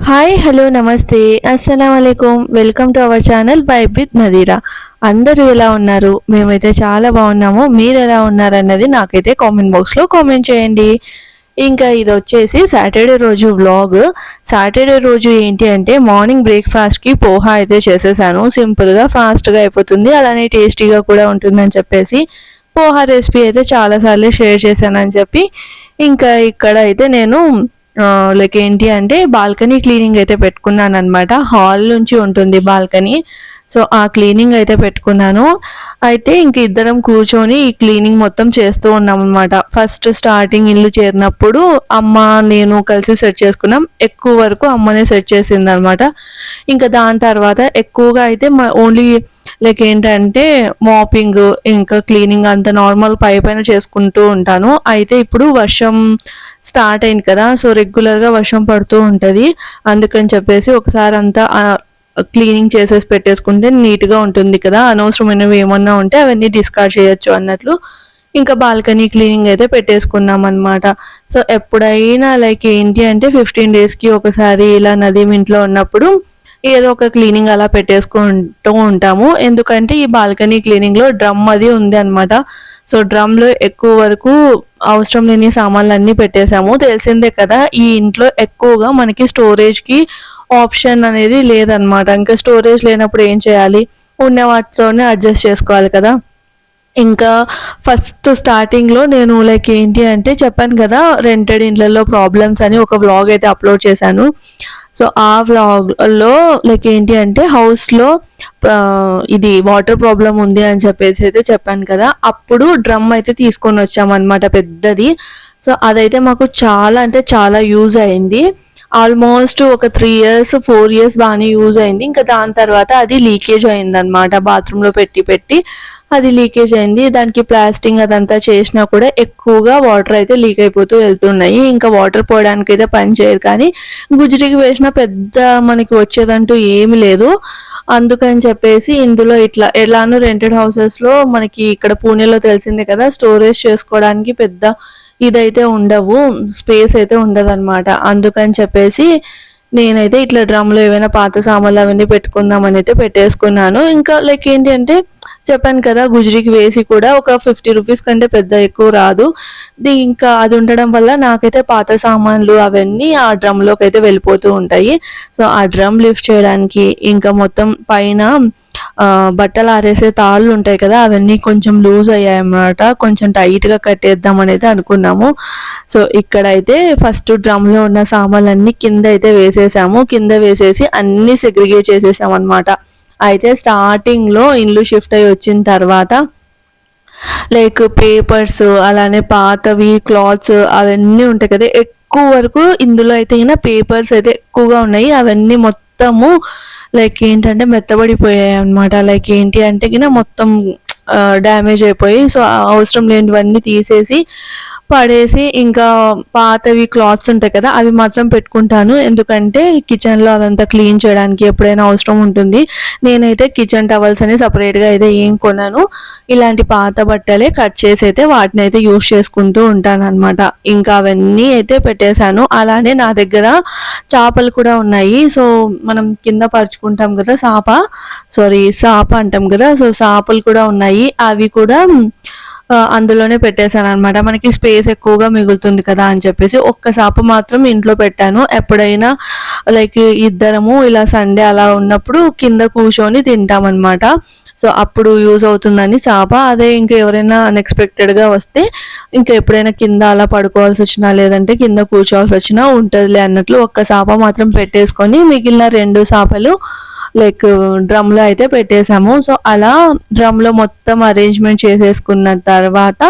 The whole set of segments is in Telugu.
హాయ్ హలో నమస్తే అస్సలం అయికం welcome to our channel vibe with Nadira. అందరూ ఎలా ఉన్నారు? మేమైతే చాలా బాగున్నాము. మీరు ఎలా ఉన్నారన్నది నాకైతే కామెంట్ బాక్స్లో కామెంట్ చేయండి. ఇంకా ఇది వచ్చేసి సాటర్డే రోజు వ్లాగ్. సాటర్డే రోజు ఏంటి అంటే మార్నింగ్ బ్రేక్ఫాస్ట్కి పోహా అయితే చేసేసాను. సింపుల్గా ఫాస్ట్గా అయిపోతుంది, అలానే టేస్టీగా కూడా ఉంటుందని చెప్పేసి పోహా రెసిపీ అయితే చాలాసార్లు షేర్ చేశానని చెప్పి ఇంకా ఇక్కడ అయితే నేను లైక్ ఏంటి అంటే బాల్కనీ క్లీనింగ్ అయితే పెట్టుకున్నాను అనమాట. హాల్ నుంచి ఉంటుంది బాల్కనీ, సో ఆ క్లీనింగ్ అయితే పెట్టుకున్నాను. అయితే ఇంక ఇద్దరం కూర్చొని ఈ క్లీనింగ్ మొత్తం చేస్తూ ఉన్నాం అనమాట. ఫస్ట్ స్టార్టింగ్ ఇల్లు చేరినప్పుడు అమ్మ నేను కలిసి సెట్ చేసుకున్నాం. ఎక్కువ వరకు అమ్మనే సెట్ చేసింది అనమాట. ఇంకా దాని తర్వాత ఎక్కువగా అయితే ఓన్లీ లైక్ ఏంటంటే మాపింగ్ ఇంకా క్లీనింగ్ అంత నార్మల్ పైన చేసుకుంటూ ఉంటాను. అయితే ఇప్పుడు వర్షం స్టార్ట్ అయింది కదా, సో రెగ్యులర్గా వర్షం పడుతూ ఉంటుంది. అందుకని చెప్పేసి ఒకసారి అంతా క్లీనింగ్ చేసేసి పెట్టేసుకుంటే నీట్గా ఉంటుంది కదా, అనవసరమైనవి ఏమన్నా ఉంటే అవన్నీ డిస్కార్డ్ చేయొచ్చు అన్నట్లు ఇంకా బాల్కనీ క్లీనింగ్ అయితే పెట్టేసుకున్నాం అనమాట. సో ఎప్పుడైనా లైక్ ఏంటి అంటే 15 డేస్కి ఒకసారి ఇలా నదీం ఇంట్లో ఉన్నప్పుడు ఏదో ఒక క్లీనింగ్ అలా పెట్టేసుకుంటూ ఉంటాము. ఎందుకంటే ఈ బాల్కనీ క్లీనింగ్లో డ్రమ్ అది ఉంది అనమాట. సో డ్రమ్లో ఎక్కువ వరకు అవసరం లేని సామాన్లు అన్నీ పెట్టేశాము. తెలిసిందే కదా, ఈ ఇంట్లో ఎక్కువగా మనకి స్టోరేజ్కి ఆప్షన్ అనేది లేదనమాట. ఇంకా స్టోరేజ్ లేనప్పుడు ఏం చేయాలి, ఉన్న వాటితోనే అడ్జస్ట్ చేసుకోవాలి కదా. ఇంకా ఫస్ట్ స్టార్టింగ్లో నేను లైక్ ఏంటి అంటే చెప్పాను కదా, రెంటెడ్ ఇండ్లలో ప్రాబ్లమ్స్ అని ఒక వ్లాగ్ అయితే అప్లోడ్ చేశాను. సో ఆ వ్లాగ్లో లైక్ ఏంటి అంటే హౌస్లో ఇది వాటర్ ప్రాబ్లం ఉంది అని చెప్పేసి అయితే చెప్పాను కదా, అప్పుడు డ్రమ్ అయితే తీసుకొని వచ్చామన్నమాట పెద్దది. సో అదైతే మాకు చాలా అంటే చాలా యూజ్ అయింది. ఆల్మోస్ట్ ఒక 3 years 4 years బాగానే యూజ్ అయింది. ఇంకా దాని తర్వాత అది లీకేజ్ అయిందనమాట. బాత్రూంలో పెట్టి అది లీకేజ్ అయింది. దానికి ప్లాస్టింగ్ అదంతా చేసినా కూడా ఎక్కువగా వాటర్ అయితే లీక్ అయిపోతూ వెళ్తున్నాయి. ఇంకా వాటర్ పోయడానికి అయితే పని చేయదు, కానీ గుజరికి వేసిన పెద్ద మనకి వచ్చేదంటూ ఏమి లేదు. అందుకని చెప్పేసి ఇందులో ఇట్లా ఎలానో రెంటెడ్ హౌసెస్లో మనకి ఇక్కడ పూణేలో తెలిసిందే కదా, స్టోరేజ్ చేసుకోవడానికి పెద్ద ఇదైతే ఉండవు, స్పేస్ అయితే ఉండదు అనమాట. అందుకని చెప్పేసి నేనైతే ఇట్లా డ్రమ్లో ఏవైనా పాత సామాన్లు అవన్నీ పెట్టుకుందామని అయితే పెట్టేసుకున్నాను. ఇంకా లైక్ ఏంటి అంటే చెప్పాను కదా, గుజరీకి వేసి కూడా ఒక 50 రూపీస్ కంటే పెద్ద ఎక్కువ రాదు. ఇంకా అది ఉండడం వల్ల నాకైతే పాత సామాన్లు అవన్నీ ఆ డ్రమ్లోకి అయితే వెళ్ళిపోతూ ఉంటాయి. సో ఆ డ్రమ్ లిఫ్ట్ చేయడానికి ఇంకా మొత్తం పైన బట్టలు ఆరేసే తాళ్ళు ఉంటాయి కదా, అవన్నీ కొంచెం లూజ్ అయ్యాయి అన్నమాట. కొంచెం టైట్గా కట్టేద్దాం అనేది అనుకున్నాము. సో ఇక్కడైతే ఫస్ట్ డ్రమ్లో ఉన్న సామాన్లన్నీ కింద అయితే వేసేసాము. కింద వేసేసి అన్నీ సెగ్రిగేట్ చేసేసాం అనమాట. అయితే స్టార్టింగ్లో ఇల్లు షిఫ్ట్ అయ్యి వచ్చిన తర్వాత లైక్ పేపర్స్ అలానే పాతవి క్లాత్స్ అవన్నీ ఉంటాయి కదా, ఎక్కువ వరకు ఇందులో అయితే పేపర్స్ అయితే ఎక్కువగా ఉన్నాయి. అవన్నీ మొత్తము లైక్ ఏంటంటే మెత్తబడిపోయాయి అనమాట. లైక్ ఏంటి అంటే మొత్తం డ్యామేజ్ అయిపోయి, సో అవసరం లేనివన్నీ తీసేసి పడేసి ఇంకా పాతవి క్లాత్స్ ఉంటాయి కదా అవి మాత్రం పెట్టుకుంటాను. ఎందుకంటే కిచెన్లో అదంతా క్లీన్ చేయడానికి ఎప్పుడైనా అవసరం ఉంటుంది. నేనైతే కిచెన్ టవల్స్ అని సపరేట్గా అయితే ఏం కొన్నాను, ఇలాంటి పాత బట్టలే కట్ చేసి అయితే వాటిని అయితే యూజ్ చేసుకుంటూ ఉంటాను అనమాట. ఇంకా అవన్నీ అయితే పెట్టేశాను. అలానే నా దగ్గర చేపలు కూడా ఉన్నాయి. సో మనం కింద పరుచుకుంటాం కదా సాప అంటాం కదా, సో చేపలు కూడా ఉన్నాయి. అవి కూడా అందులోనే పెట్టేశాను అనమాట. మనకి స్పేస్ ఎక్కువగా మిగులుతుంది కదా అని చెప్పేసి ఒక్క చేప మాత్రం ఇంట్లో పెట్టాను. ఎప్పుడైనా లైక్ ఇద్దరము ఇలా సండే అలా ఉన్నప్పుడు కింద కూర్చొని తింటామన్నమాట. సో అప్పుడు యూజ్ అవుతుందని చేప. అదే ఇంకా ఎవరైనా అన్ఎక్స్పెక్టెడ్గా వస్తే ఇంకా ఎప్పుడైనా కింద అలా పడుకోవాల్సి వచ్చినా లేదంటే కింద కూర్చోవాల్సి వచ్చినా ఉంటుందిలే అన్నట్లు ఒక్క చేప మాత్రం పెట్టేసుకొని మిగిలిన 2 చేపలు లైక్ డ్రమ్లో అయితే పెట్టేశాము. సో అలా డ్రమ్లో మొత్తం అరేంజ్మెంట్ చేసేసుకున్న తర్వాత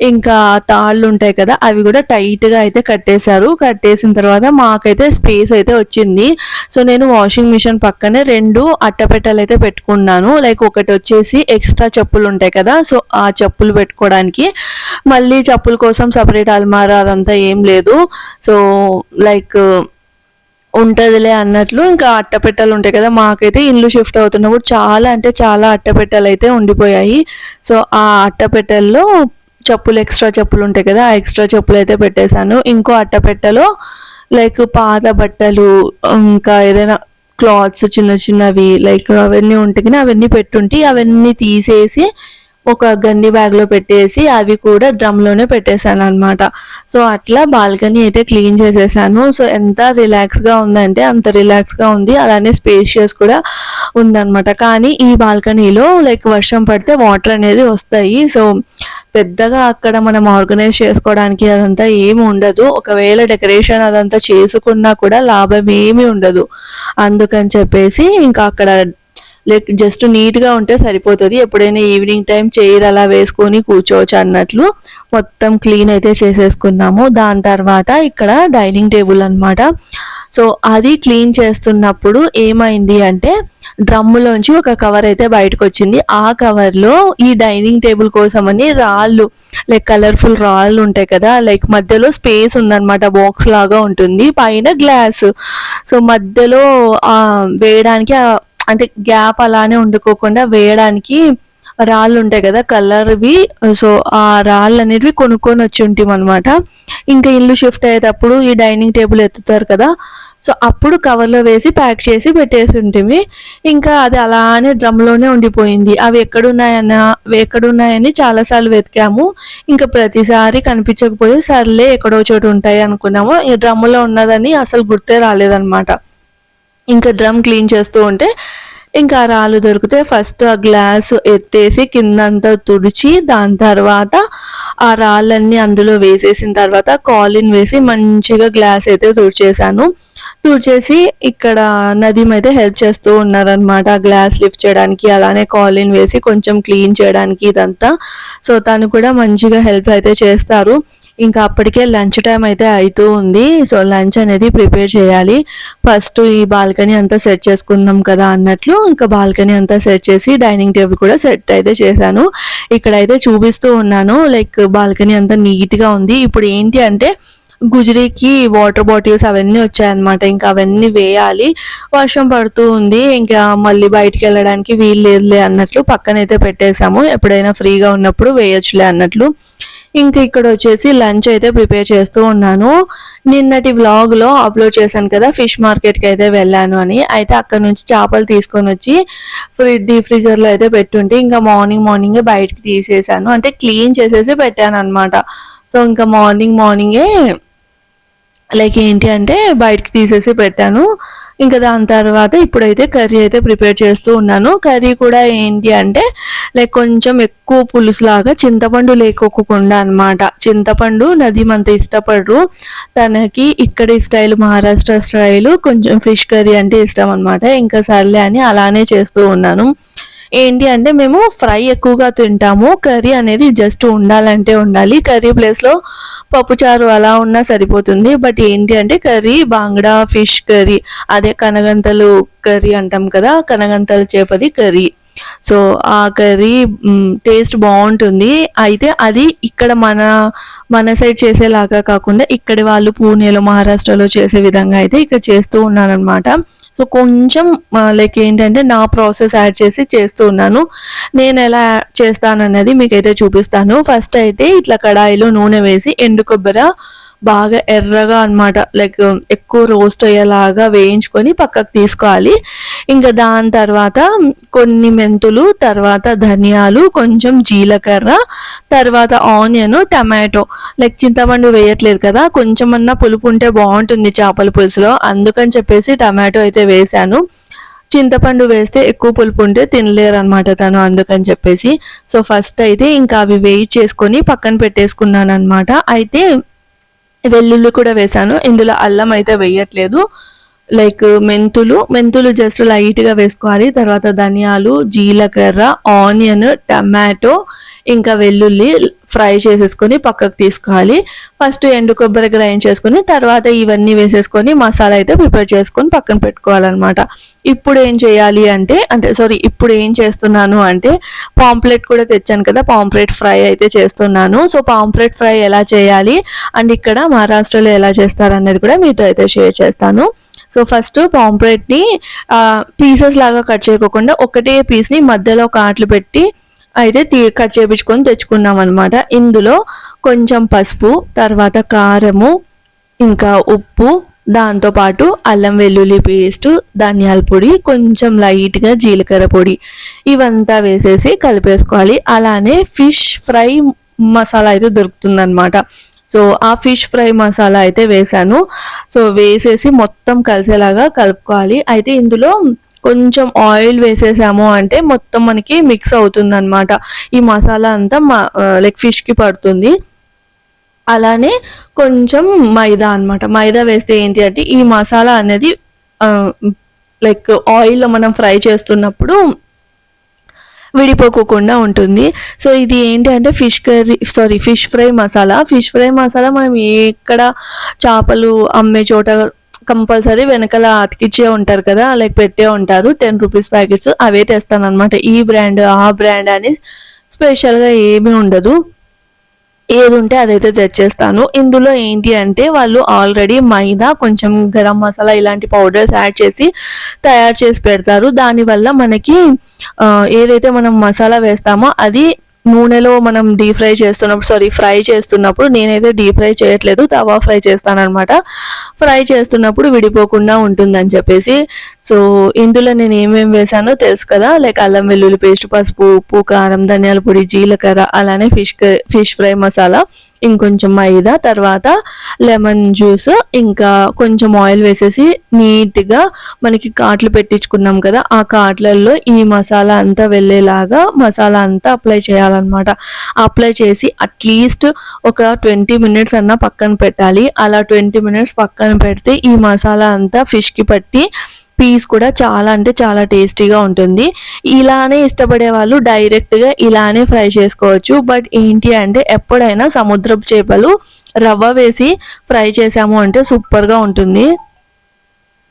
ఇంకా తాళ్ళు ఉంటాయి కదా అవి కూడా టైట్గా అయితే కట్టేశారు. కట్టేసిన తర్వాత మాకైతే స్పేస్ అయితే వచ్చింది. సో నేను వాషింగ్ మిషన్ పక్కనే 2 అట్టపెట్టెలు అయితే పెట్టుకున్నాను. లైక్ ఒకటి వచ్చేసి ఎక్స్ట్రా చెప్పులు ఉంటాయి కదా, సో ఆ చెప్పులు పెట్టుకోవడానికి, మళ్ళీ చెప్పుల కోసం సపరేట్ అల్మారా అదంతా ఏం లేదు. సో లైక్ ఉంటుందిలే అన్నట్లు ఇంకా అట్టపెట్టెలు ఉంటాయి కదా, మాకైతే ఇల్లు షిఫ్ట్ అవుతున్నప్పుడు చాలా అంటే చాలా అట్టపెట్టెలు అయితే ఉండిపోయాయి. సో ఆ అట్టపెట్టెల్లో చెప్పులు ఎక్స్ట్రా చెప్పులు ఉంటాయి కదా, ఆ ఎక్స్ట్రా చెప్పులు అయితే పెట్టేశాను. ఇంకో అట్టపెట్టెలో లైక్ పాత బట్టలు, ఇంకా ఏదైనా క్లాత్స్ చిన్న చిన్నవి లైక్ అవన్నీ ఉంటాయి కానీ అవన్నీ పెట్టుంటే అవన్నీ తీసేసి ఒక గన్ని బ్యాగ్లో పెట్టేసి అవి కూడా డ్రమ్లోనే పెట్టేశాను అనమాట. సో అట్లా బాల్కనీ అయితే క్లీన్ చేసేసాను. సో ఎంత రిలాక్స్గా ఉందంటే అంత రిలాక్స్గా ఉంది, అలానే స్పేషియస్ కూడా ఉందన్నమాట. కానీ ఈ బాల్కనీలో లైక్ వర్షం పడితే వాటర్ అనేది వస్తాయి. సో పెద్దగా అక్కడ మనం ఆర్గనైజ్ చేసుకోవడానికి అదంతా ఏమి ఉండదు. ఒకవేళ డెకరేషన్ అదంతా చేసుకున్నా కూడా లాభం ఏమీ ఉండదు. అందుకని చెప్పేసి ఇంకా అక్కడ లైక్ జస్ట్ నీట్గా ఉంటే సరిపోతుంది. ఎప్పుడైనా ఈవినింగ్ టైం చైర్ అలా వేసుకొని కూర్చోవచ్చు అన్నట్లు మొత్తం క్లీన్ అయితే చేసేసుకున్నాము. దాని తర్వాత ఇక్కడ డైనింగ్ టేబుల్ అనమాట. సో అది క్లీన్ చేస్తున్నప్పుడు ఏమైంది అంటే డ్రమ్ములోంచి ఒక కవర్ అయితే బయటకు వచ్చింది. ఆ కవర్లో ఈ డైనింగ్ టేబుల్ కోసమని రాళ్ళు లైక్ కలర్ఫుల్ రాళ్ళు ఉంటాయి కదా, లైక్ మధ్యలో స్పేస్ ఉందన్నమాట, బాక్స్ లాగా ఉంటుంది, పైన గ్లాస్. సో మధ్యలో వేయడానికి అంటే గ్యాప్ అలానే ఉండుకోకుండా వేయడానికి రాళ్ళు ఉంటాయి కదా కలర్వి. సో ఆ రాళ్ళు అనేవి కొనుక్కొని వచ్చి ఉంటాం అనమాట. ఇంకా ఇల్లు షిఫ్ట్ అయ్యేటప్పుడు ఈ డైనింగ్ టేబుల్ ఎత్తుతారు కదా, సో అప్పుడు కవర్లో వేసి ప్యాక్ చేసి పెట్టేసి ఉంటుంది. ఇంకా అది అలానే డ్రమ్లోనే ఉండిపోయింది. అవి ఎక్కడున్నాయని చాలాసార్లు వెతికాము. ఇంకా ప్రతిసారి కనిపించకపోతే సర్లే ఎక్కడో చోటు ఉంటాయి అనుకున్నాము. ఈ డ్రమ్లో ఉన్నదని అసలు గుర్తే రాలేదన్నమాట. ఇంకా డ్రమ్ క్లీన్ చేస్తూ ఉంటే ఇంకా రాళ్ళు దొరికితే ఫస్ట్ ఆ గ్లాస్ ఎత్తేసి కిందంతా తుడిచి దాని తర్వాత ఆ రాళ్ళన్నీ అందులో వేసేసిన తర్వాత కాలిన్ వేసి మంచిగా గ్లాస్ అయితే తుడిచేసి ఇక్కడ నదీమ్ అయితే హెల్ప్ చేస్తూ ఉన్నారనమాట గ్లాస్ లిఫ్ట్ చేయడానికి, అలానే కాలిన్ వేసి కొంచెం క్లీన్ చేయడానికి ఇదంతా. సో తను కూడా మంచిగా హెల్ప్ అయితే చేస్తారు. ఇంకా అప్పటికే లంచ్ టైం అయితే అవుతూ ఉంది. సో లంచ్ అనేది ప్రిపేర్ చేయాలి. ఫస్ట్ ఈ బాల్కనీ అంతా సెట్ చేసుకుందాం కదా అన్నట్లు ఇంకా బాల్కనీ అంతా సెట్ చేసి డైనింగ్ టేబుల్ కూడా సెట్ అయితే చేశాను. ఇక్కడైతే చూపిస్తూ ఉన్నాను లైక్ బాల్కనీ అంతా నీట్గా ఉంది. ఇప్పుడు ఏంటి అంటే గుజరీకి వాటర్ బాటిల్స్ అవన్నీ వచ్చాయన్నమాట. ఇంకా అవన్నీ వేయాలి. వర్షం పడుతూ ఉంది, ఇంకా మళ్ళీ బయటికి వెళ్ళడానికి వీలు లేదులే అన్నట్లు పక్కనైతే పెట్టేశాము. ఎప్పుడైనా ఫ్రీగా ఉన్నప్పుడు వేయచ్చులే అన్నట్లు. ఇంకా ఇక్కడ వచ్చేసి లంచ్ అయితే ప్రిపేర్ చేస్తూ ఉన్నాను. నిన్నటి వ్లాగ్లో అప్లోడ్ చేశాను కదా ఫిష్ మార్కెట్కి అయితే వెళ్ళాను అని. అయితే అక్కడ నుంచి చేపలు తీసుకొని వచ్చి డీప్ ఫ్రీజర్లో అయితే పెట్టుంటే ఇంకా మార్నింగే బయటకు తీసేసాను, అంటే క్లీన్ చేసేసి పెట్టాను అనమాట. సో ఇంకా మార్నింగే లైక్ ఏంటి అంటే బయటకి తీసేసి పెట్టాను. ఇంకా దాని తర్వాత ఇప్పుడైతే కర్రీ అయితే ప్రిపేర్ చేస్తూ ఉన్నాను. కర్రీ కూడా ఏంటి అంటే లైక్ కొంచెం ఎక్కువ పులుసులాగా చింతపండు లేకోకుండా అనమాట. చింతపండు నదీమ్ అంత ఇష్టపడరు, తనకి ఇక్కడ స్టైల్ మహారాష్ట్ర స్టైల్ కొంచెం ఫిష్ కర్రీ అంటే ఇష్టం అనమాట. ఇంకా సర్లే అని అలానే చేస్తూ ఉన్నాను. ఏంటి అంటే మేము ఫ్రై ఎక్కువగా తింటాము, కర్రీ అనేది జస్ట్ ఉండాలంటే ఉండాలి. కర్రీ ప్లేస్లో పప్పుచారు అలా ఉన్నా సరిపోతుంది. బట్ ఏంటి అంటే కర్రీ బాంగ్డా ఫిష్ కర్రీ, అదే కనగంతలు కర్రీ అంటాం కదా, కనగంతల చేపది కర్రీ. సో ఆ కర్రీ టేస్ట్ బాగుంటుంది. అయితే అది ఇక్కడ మన సైడ్ చేసేలాగా కాకుండా ఇక్కడి వాళ్ళు పూణేలో మహారాష్ట్రలో చేసే విధంగా అయితే ఇక్కడ చేస్తూ ఉన్నానమాట. సో కొంచెం లైక్ ఏంటంటే నా ప్రాసెస్ యాడ్ చేసి చేస్తూ ఉన్నాను. నేను ఎలా చేస్తానన్నది మీకైతే చూపిస్తాను. ఫస్ట్ అయితే ఇట్లా కడాయిలో నూనె వేసి ఎండు కొబ్బరి బాగా ఎర్రగా అనమాట లైక్ ఎక్కువ రోస్ట్ అయ్యేలాగా వేయించుకొని పక్కకు తీసుకోవాలి. ఇంకా దాని తర్వాత కొన్ని మెంతులు, తర్వాత ధనియాలు, కొంచెం జీలకర్ర, తర్వాత ఆనియన్, టమాటో. లైక్ చింతపండు వేయట్లేదు కదా, కొంచెం అన్నా పులుపు ఉంటే బాగుంటుంది చేపల పులుసులో, అందుకని చెప్పేసి టమాటో అయితే వేసాను. చింతపండు వేస్తే ఎక్కువ పులుపు ఉంటే తినలేరు అనమాట తను, అందుకని చెప్పేసి. సో ఫస్ట్ అయితే ఇంకా అవి వేయి చేసుకొని పక్కన పెట్టేసుకున్నాను అనమాట. అయితే వెల్లుల్లి కూడా వేసాను. ఇందులో అల్లం అయితే వేయట్లేదు. లైక్ మెంతులు జస్ట్ లైట్గా వేసుకోవాలి. తర్వాత ధనియాలు, జీలకర్ర, ఆనియన్, టమాటో, ఇంకా వెల్లుల్లి ఫ్రై చేసేసుకొని పక్కకు తీసుకోవాలి. ఫస్ట్ ఎండు కొబ్బరి గ్రైండ్ చేసుకొని తర్వాత ఇవన్నీ వేసేసుకొని మసాలా అయితే ప్రిపేర్ చేసుకొని పక్కన పెట్టుకోవాలన్నమాట. ఇప్పుడు ఏం చేయాలి అంటే ఇప్పుడు ఏం చేస్తున్నాను అంటే పాంప్లెట్ కూడా తెచ్చాను కదా, పాంప్లెట్ ఫ్రై అయితే చేస్తున్నాను. సో పాంప్లెట్ ఫ్రై ఎలా చేయాలి అండ్ ఇక్కడ మహారాష్ట్రలో ఎలా చేస్తారు అనేది కూడా మీతో అయితే షేర్ చేస్తాను. సో ఫస్ట్ పాంప్లెట్ని పీసెస్ లాగా కట్ చేయకుండా ఒకటే పీస్ని మధ్యలో కాట్లు పెట్టి అయితే కట్ చేయించుకొని తెచ్చుకున్నాం అనమాట. ఇందులో కొంచెం పసుపు, తర్వాత కారము, ఇంకా ఉప్పు, దాంతోపాటు అల్లం వెల్లుల్లి పేస్టు, ధనియాల పొడి, కొంచెం లైట్గా జీలకర్ర పొడి ఇవంతా వేసేసి కలిపేసుకోవాలి. అలానే ఫిష్ ఫ్రై మసాలా అయితే దొరుకుతుందన్నమాట. సో ఆ ఫిష్ ఫ్రై మసాలా అయితే వేసాను. సో వేసేసి మొత్తం కలిసేలాగా కలుపుకోవాలి. అయితే ఇందులో కొంచెం ఆయిల్ వేసేసాము అంటే మొత్తం మనకి మిక్స్ అవుతుంది అనమాట. ఈ మసాలా అంతా లైక్ ఫిష్కి పడుతుంది. అలానే కొంచెం మైదా అనమాట. మైదా వేస్తే ఏంటి అంటే ఈ మసాలా అనేది లైక్ ఆయిల్లో మనం ఫ్రై చేస్తున్నప్పుడు విడిపోకుండా ఉంటుంది. సో ఇది ఏంటి అంటే fish fry masala. Fish fry masala మనం ఎక్కడ చేపలు అమ్మే చోట కంపల్సరీ వెనకాల అతికిచ్చే ఉంటారు కదా, లైక్ పెట్టే ఉంటారు 10 రూపీస్ ప్యాకెట్స్, అవే తెస్తాను అనమాట. ఈ బ్రాండ్ ఆ బ్రాండ్ అని స్పెషల్గా ఏమీ ఉండదు, ఏది ఉంటే అదైతే తెచ్చేస్తాను. ఇందులో ఏంటి అంటే వాళ్ళు ఆల్రెడీ మైదా, కొంచెం గరం మసాలా ఇలాంటి పౌడర్స్ యాడ్ చేసి తయారు చేసి పెడతారు. దానివల్ల మనకి ఏదైతే మనం మసాలా వేస్తామో అది నూనెలో మనం ఫ్రై చేస్తున్నప్పుడు నేనైతే డీప్ ఫ్రై చేయట్లేదు, తవా ఫ్రై చేస్తానన్నమాట. ఫ్రై చేస్తున్నప్పుడు విడిపోకుండా ఉంటుందని చెప్పేసి. సో ఇందులో నేను ఏమేమి వేసానో తెలుసు కదా, లైక్ అల్లం వెల్లుల్లి పేస్ట్, పసుపు, ఉప్పు, కారం, ధనియాల పొడి, జీలకర్ర, అలానే ఫిష్ ఫ్రై మసాలా, ఇంకొంచెం మైదా, తర్వాత లెమన్ జ్యూస్, ఇంకా కొంచెం ఆయిల్ వేసేసి నీట్గా మనకి కాట్లు పెట్టించుకున్నాం కదా, ఆ కాట్లల్లో ఈ మసాలా అంతా వెళ్ళేలాగా మసాలా అంతా అప్లై చేయాలన్నమాట. అప్లై చేసి అట్లీస్ట్ ఒక 20 మినిట్స్ అన్నా పక్కన పెట్టాలి. అలా 20 మినిట్స్ పక్కన పెడితే ఈ మసాలా అంతా ఫిష్కి పట్టి పీస్ కూడా చాలా అంటే చాలా టేస్టీగా ఉంటుంది. ఇలానే ఇష్టపడే వాళ్ళు డైరెక్ట్గా ఇలానే ఫ్రై చేసుకోవచ్చు. బట్ ఏంటి అంటే ఎప్పుడైనా సముద్రపు చేపలు రవ్వ వేసి ఫ్రై చేసాము అంటే సూపర్గా ఉంటుంది.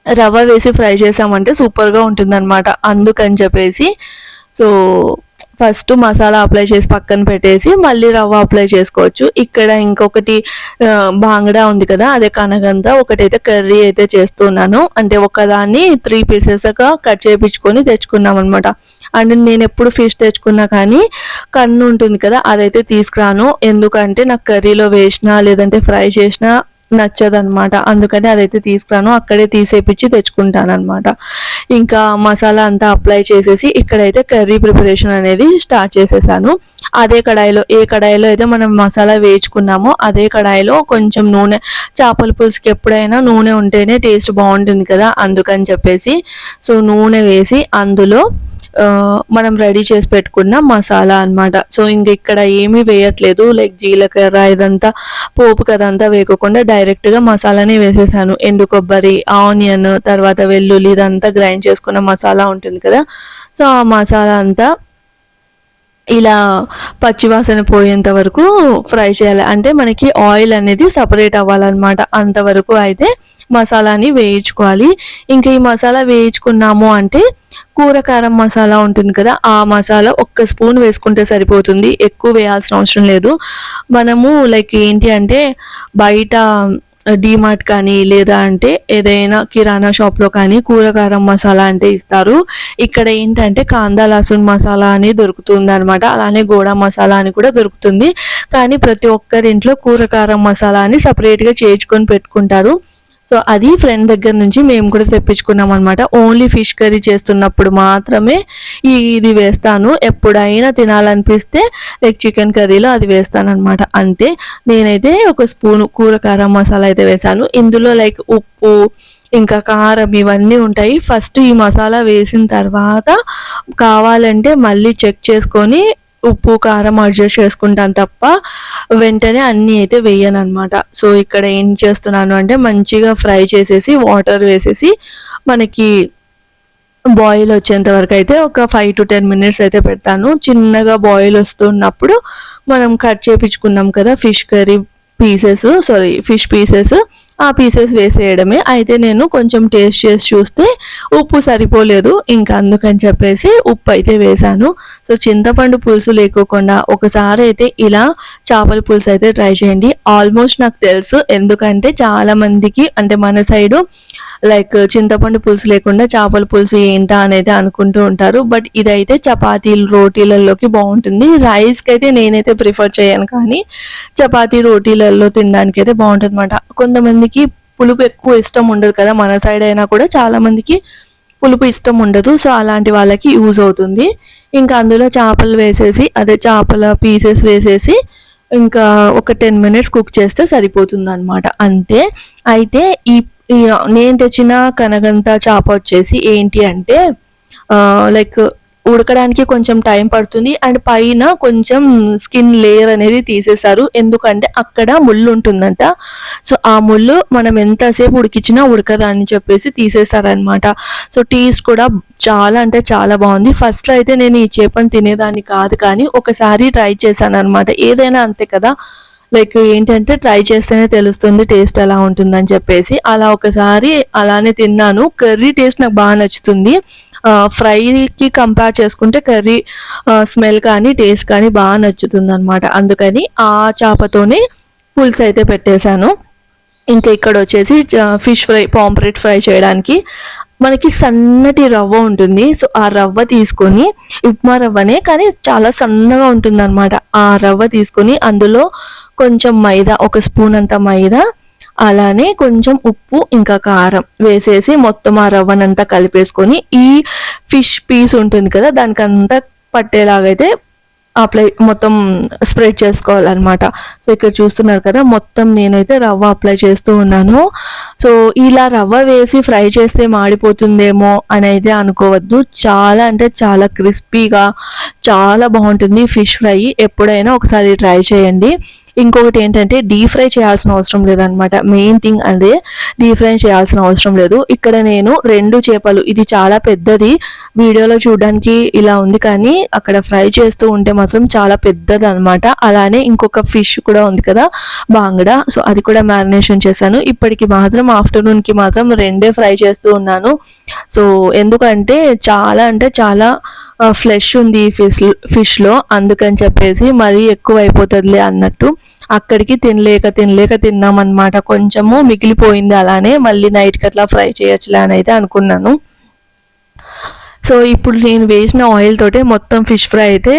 రవ్వ వేసి ఫ్రై చేసామంటే సూపర్గా ఉంటుంది అనమాట. అందుకని చెప్పేసి సో ఫస్ట్ మసాలా అప్లై చేసి పక్కన పెట్టేసి మళ్ళీ రవ్వ అప్లై చేసుకోవచ్చు. ఇక్కడ ఇంకొకటి బాంగడా ఉంది కదా, అదే కనగంత ఒకటైతే కర్రీ అయితే చేస్తున్నాను. అంటే ఒకదాన్ని 3 పీసెస్గా కట్ చేయించుకొని తెచ్చుకున్నాం అనమాట. అండ్ నేను ఎప్పుడు ఫిష్ తెచ్చుకున్నా కానీ కన్ను ఉంటుంది కదా, అదైతే తీసుకురాను. ఎందుకంటే నాకు కర్రీలో వేసినా లేదంటే ఫ్రై చేసినా నచ్చదనమాట. అందుకని అదైతే తీసుకురాను, అక్కడే తీసేపించి తెచ్చుకుంటాను అనమాట. ఇంకా మసాలా అంతా అప్లై చేసేసి ఇక్కడైతే కర్రీ ప్రిపరేషన్ అనేది స్టార్ట్ చేసేసాను. అదే కడాయిలో, ఏ కడాయిలో అయితే మనం మసాలా వేయించుకున్నామో అదే కడాయిలో కొంచెం నూనె, చేపల పులుసుకి ఎప్పుడైనా నూనె ఉంటేనే టేస్ట్ బాగుంటుంది కదా, అందుకని చెప్పేసి సో నూనె వేసి అందులో మనం రెడీ చేసి పెట్టుకున్న మసాలా అనమాట. సో ఇంక ఇక్కడ ఏమీ వేయట్లేదు, లైక్ జీలకర్ర ఇదంతా పోపు కదంతా వేయకుండా డైరెక్ట్గా మసాలానే వేసేసాను. ఎండు కొబ్బరి, ఆనియన్, తర్వాత వెల్లుల్లి ఇదంతా గ్రైండ్ చేసుకున్న మసాలా ఉంటుంది కదా, సో ఆ మసాలా అంతా ఇలా పచ్చివాసన పోయేంత వరకు ఫ్రై చేయాలి. అంటే మనకి ఆయిల్ అనేది సపరేట్ అవ్వాలన్నమాట. అంతవరకు అయితే మసాలాని వేయించుకోవాలి. ఇంకా ఈ మసాలా వేయించుకున్నాము అంటే కూర కారం మసాలా ఉంటుంది కదా, ఆ మసాలా 1 స్పూన్ వేసుకుంటే సరిపోతుంది, ఎక్కువ వేయాల్సిన అవసరం లేదు. మనము లైక్ ఏంటి అంటే బయట డీమార్ట్ కానీ లేదా అంటే ఏదైనా కిరాణా షాప్లో కానీ కూరకారం మసాలా అంటే ఇస్తారు. ఇక్కడ ఏంటంటే కాందా లసూన్ మసాలా అని దొరుకుతుంది అనమాట. అలానే గోడా మసాలా అని కూడా దొరుకుతుంది. కానీ ప్రతి ఒక్కరి ఇంట్లో కూరకారం మసాలా అని సపరేట్గా చేయించుకొని పెట్టుకుంటారు. సో అది ఫ్రెండ్ దగ్గర నుంచి మేము కూడా తెప్పించుకున్నాం అనమాట. ఓన్లీ ఫిష్ కర్రీ చేస్తున్నప్పుడు మాత్రమే ఇది వేస్తాను. ఎప్పుడైనా తినాలనిపిస్తే లైక్ చికెన్ కర్రీలో అది వేస్తాను అనమాట. అంతే. నేనైతే 1 స్పూన్ కూర కారం మసాలా అయితే వేసాను. ఇందులో లైక్ ఉప్పు, ఇంకా కారం ఇవన్నీ ఉంటాయి. ఫస్ట్ ఈ మసాలా వేసిన తర్వాత కావాలంటే మళ్ళీ చెక్ చేసుకొని ఉప్పు కారం అడ్జస్ట్ చేసుకుంటాను తప్ప వెంటనే అన్నీ అయితే వేయను అనమాట. సో ఇక్కడ ఏం చేస్తున్నాను అంటే మంచిగా ఫ్రై చేసేసి వాటర్ వేసేసి మనకి బాయిల్ వచ్చేంత వరకు అయితే ఒక 5 to 10 మినిట్స్ అయితే పెడతాను. చిన్నగా బాయిల్ వస్తున్నప్పుడు మనం కట్ చేయించుకున్నాం కదా ఫిష్ పీసెస్, ఆ పీసెస్ వేసేయడమే. అయితే నేను కొంచెం టేస్ట్ చేసి చూస్తే ఉప్పు సరిపోలేదు, ఇంకా అందుకని చెప్పేసి ఉప్పు అయితే వేసాను. సో చింతపండు పులుసు లేకోకుండా ఒకసారి అయితే ఇలా చేపల పులుసు అయితే ట్రై చేయండి. ఆల్మోస్ట్ నాకు తెలుసు, ఎందుకంటే చాలా మందికి అంటే మన సైడు లైక్ చింతపండు పులుసు లేకుండా చేపల పులుసు ఏంటా అనేది అనుకుంటూ ఉంటారు. బట్ ఇదైతే చపాతీలు రోటీలలోకి బాగుంటుంది. రైస్కి అయితే నేనైతే ప్రిఫర్ చేయను, కానీ చపాతీ రోటీలలో తినడానికి అయితే బాగుంటుంది అనమాట. కొంతమందికి పులుపు ఎక్కువ ఇష్టం ఉండదు కదా, మన సైడ్ అయినా కూడా చాలా మందికి పులుపు ఇష్టం ఉండదు. సో అలాంటి వాళ్ళకి యూజ్ అవుతుంది. ఇంకా అందులో చేపలు వేసేసి, అదే చేపల పీసెస్ వేసేసి ఇంకా ఒక 10 minutes కుక్ చేస్తే సరిపోతుంది అనమాట, అంతే. అయితే ఈ నేను తెచ్చిన కనగంత చేప వచ్చేసి ఏంటి అంటే లైక్ ఉడకడానికి కొంచెం టైం పడుతుంది. అండ్ పైన కొంచెం స్కిన్ లేయర్ అనేది తీసేశారు, ఎందుకంటే అక్కడ ముళ్ళు ఉంటుందంట. సో ఆ ముళ్ళు మనం ఎంతసేపు ఉడికించినా ఉడకదా అని చెప్పేసి తీసేశారనమాట. సో టేస్ట్ కూడా చాలా అంటే చాలా బాగుంది. ఫస్ట్లో అయితే నేను ఈ చేపను తినేదాన్ని కాదు, కానీ ఒకసారి ట్రై చేశాను అనమాట. ఏదైనా అంతే కదా, లైక్ ఏంటంటే ట్రై చేస్తేనే తెలుస్తుంది టేస్ట్ ఎలా ఉంటుందని చెప్పేసి అలా ఒకసారి అలానే తిన్నాను. కర్రీ టేస్ట్ నాకు బాగా నచ్చుతుంది. ఫ్రైకి కంపేర్ చేసుకుంటే కర్రీ స్మెల్ కానీ టేస్ట్ కానీ బాగా నచ్చుతుంది అనమాట. అందుకని ఆ చేపతోనే పులుసు అయితే పెట్టేశాను. ఇంకా ఇక్కడ వచ్చేసి ఫిష్ ఫ్రై, పాంప్లెట్ ఫ్రై చేయడానికి మనకి సన్నటి రవ్వ ఉంటుంది. సో ఆ రవ్వ తీసుకొని, ఉప్మా రవ్వనే కానీ చాలా సన్నగా ఉంటుంది అనమాట. ఆ రవ్వ తీసుకొని అందులో కొంచెం మైదా, 1 స్పూన్ అంత మైదా, అలానే కొంచెం ఉప్పు ఇంకా కారం వేసేసి మొత్తం ఆ రవ్వనంతా కలిపేసుకొని ఈ ఫిష్ పీస్ ఉంటుంది కదా దానికంతా పట్టేలాగైతే అప్లై మొత్తం స్ప్రెడ్ చేసుకోవాలన్నమాట. సో ఇక్కడ చూస్తున్నారు కదా, మొత్తం నేనైతే రవ్వ అప్లై చేస్తూ ఉన్నాను. సో ఇలా రవ్వ వేసి ఫ్రై చేస్తే మాడిపోతుందేమో అని అయితే అనుకోవద్దు. చాలా అంటే చాలా క్రిస్పీగా చాలా బాగుంటుంది ఫిష్ ఫ్రై. ఎప్పుడైనా ఒకసారి ట్రై చేయండి. ఇంకొకటి ఏంటంటే డీప్ ఫ్రై చేయాల్సిన అవసరం లేదనమాట. మెయిన్ థింగ్ అదే, డీప్ ఫ్రై చేయాల్సిన అవసరం లేదు. ఇక్కడ నేను 2 చేపలు, ఇది చాలా పెద్దది, వీడియోలో చూడడానికి ఇలా ఉంది కానీ అక్కడ ఫ్రై చేస్తూ ఉంటే మాత్రం చాలా పెద్దది అనమాట. అలానే ఇంకొక ఫిష్ కూడా ఉంది కదా, బాంగడా, సో అది కూడా మ్యారినేషన్ చేశాను. ఇప్పటికి మాత్రం ఆఫ్టర్నూన్కి మాత్రం 2 ఫ్రై చేస్తూ ఉన్నాను. సో ఎందుకంటే చాలా అంటే చాలా ఫ్లెష్ ఉంది ఈ ఫిష్లో, అందుకని చెప్పేసి మరీ ఎక్కువ అయిపోతుందిలే అన్నట్టు అక్కడికి తినలేక తిన్నామన్నమాట. కొంచెము మిగిలిపోయింది, అలానే మళ్ళీ నైట్కి అట్లా ఫ్రై చేయొచ్చులే అని అయితే అనుకున్నాను. సో ఇప్పుడు నేను వేసిన ఆయిల్ తోటే మొత్తం ఫిష్ ఫ్రై అయితే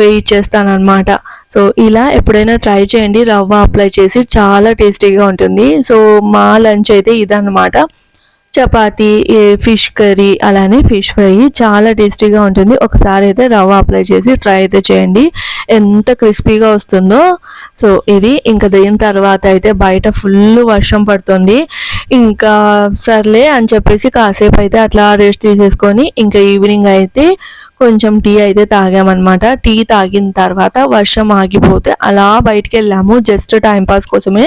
వేయించేస్తాను అనమాట. సో ఇలా ఎప్పుడైనా ట్రై చేయండి, రవ్వ అప్లై చేసి చాలా టేస్టీగా ఉంటుంది. సో మా లంచ్ అయితే ఇదన్నమాట. చపాతీ, ఫిష్ కర్రీ, అలానే ఫిష్ ఫ్రై చాలా టేస్టీగా ఉంటుంది. ఒకసారి అయితే రవ్వ అప్లై చేసి ట్రై అయితే చేయండి, ఎంత క్రిస్పీగా వస్తుందో. సో ఇది ఇంకా దీని తర్వాత అయితే బయట ఫుల్ వర్షం పడుతుంది. ఇంకా సర్లే అని చెప్పేసి కాసేపు అయితే అట్లా రెస్ట్ తీసేసుకొని ఇంకా ఈవినింగ్ అయితే కొంచెం టీ అయితే తాగామన్నమాట. టీ తాగిన తర్వాత వర్షం ఆగిపోతే అలా బయటికి వెళ్ళాము, జస్ట్ టైంపాస్ కోసమే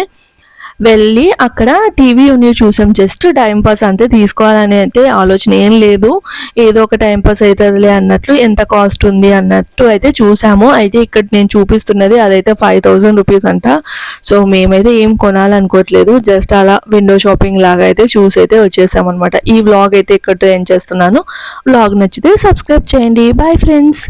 వెళ్ళి అక్కడ టీవీ యూనిట్ చూసాం. జస్ట్ టైంపాస్ అంతే, తీసుకోవాలని అయితే ఆలోచన ఏం లేదు, ఏదో ఒక టైంపాస్ అవుతుందిలే అన్నట్లు, ఎంత కాస్ట్ ఉంది అన్నట్టు అయితే చూసాము. అయితే ఇక్కడ నేను చూపిస్తున్నది అదైతే 5000 రూపీస్ అంట. సో మేమైతే ఏం కొనాలనుకోవట్లేదు, జస్ట్ అలా విండో షాపింగ్ లాగా అయితే చూసి అయితే వచ్చేసాం అనమాట. ఈ వ్లాగ్ అయితే ఇక్కడితో ఏం చేస్తున్నాను. వ్లాగ్ నచ్చితే సబ్స్క్రైబ్ చేయండి. Bye friends.